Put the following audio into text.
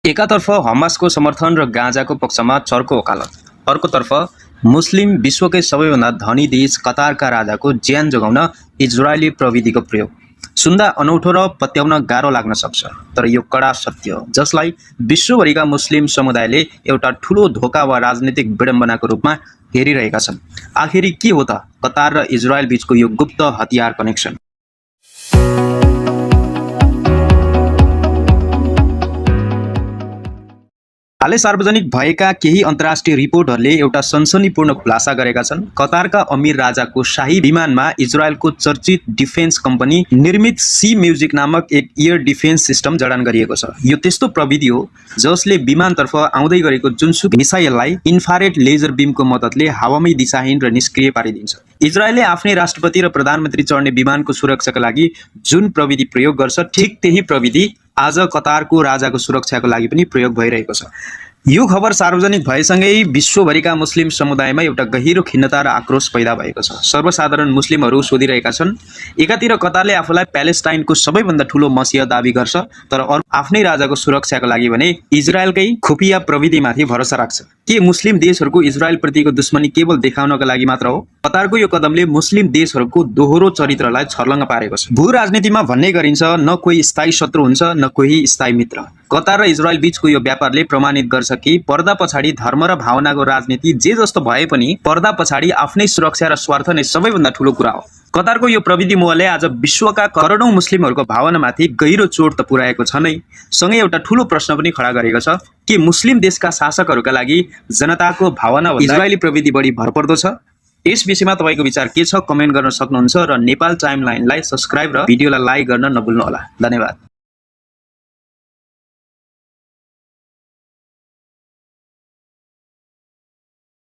एकातर्फ हमासको समर्थन र गाजाको पक्षमा चर्को वकालत, अर्कोतर्फ मुस्लिम विश्वकै सबैभन्दा धनी देश कतारका राजाको ज्यान जोगाउन इजरायली प्रविधिको प्रयोग। सुन्दा अनौठो र पत्याउन गाह्रो लाग्न सक्छ, तर यो कडा सत्य हो जसलाई विश्वभरिका मुस्लिम समुदायले एउटा ठूलो धोका वा राजनीतिक विडम्बनाको रूपमा हेरिरहेका छन्। आखिरी के हो त कतार र इजरायल बीचको यो गुप्त हतियार कनेक्सन? हालै सार्वजनिक भएका केही अन्तर्राष्ट्रिय रिपोर्टहरूले एउटा सनसनीपूर्ण खुलासा गरेका छन्। कतारका अमीर राजाको शाही विमानमा इजरायलको चर्चित डिफेन्स कम्पनी निर्मित सी म्युजिक नामक एक एयर डिफेन्स सिस्टम जडान गरिएको छ। यो त्यस्तो प्रविधि हो जसले विमानतर्फ आउँदै गरेको जुनसुकै मिसाइललाई इन्फ्रारेड लेजर बीमको मद्दतले हावामै दिशाहीन र निष्क्रिय पारिदिन्छ। इजरायलले आफ्नै राष्ट्रपति र प्रधानमन्त्री चढ्ने विमानको सुरक्षाका लागि जुन प्रविधि प्रयोग गर्छ, ठिक त्यही प्रविधि आज कतारको राजाको सुरक्षाको लागि पनि प्रयोग भइरहेको छ। यो खबर सार्वजनिक भएसँगै विश्वभरिका मुस्लिम समुदायमा एउटा गहिरो खिन्नता र आक्रोश पैदा भएको छ। सर्वसाधारण मुस्लिमहरू सोधिरहेका छन्, एकातिर कतारले आफूलाई प्यालेस्टाइनको सबैभन्दा ठूलो मसिह दाबी गर्छ, तर आफ्नै राजाको सुरक्षाको लागि भने इजरायलकै खुफिया प्रविधिमाथि भरोसा राख्छ। के मुस्लिम देशहरूको इजरायलप्रतिको दुश्मनी केवल देखाउनका लागि मात्र हो? कतारको यो कदमले मुस्लिम देशहरूको दोहोरो चरित्रलाई छर्लङ्ग पारेको छ। भू राजनीतिमा भन्ने गरिन्छ, न कोही स्थायी शत्रु हुन्छ न कोही स्थायी मित्र। कतार र इजरायल बीचको यो व्यापारले प्रमाणित गर्छ कि पर्दा पछाडि धर्म र भावनाको राजनीति जे जस्तो भए पनि पर्दा पछाडि आफ्नै सुरक्षा र स्वार्थ नै सबैभन्दा ठूलो कुरा हो। कतारको यो प्रविधि मोहले आज विश्वका करोडौं मुस्लिमहरूको भावनामाथि गहिरो चोट त पुर्याएको छ नै, सँगै एउटा ठूलो प्रश्न पनि खडा गरेको छ कि मुस्लिम देशका शासकहरूका लागि जनताको भावना वा इजरायली प्रविधि बढी भरपर्दो छ? यस विषयमा तपाईको विचार के छ? कमेन्ट गर्न सक्नुहुन्छ र नेपाल टाइमलाइनलाई सब्स्क्राइब र भिडियोलाई लाइक गर्न नभुल्नुहोला। धन्यवाद।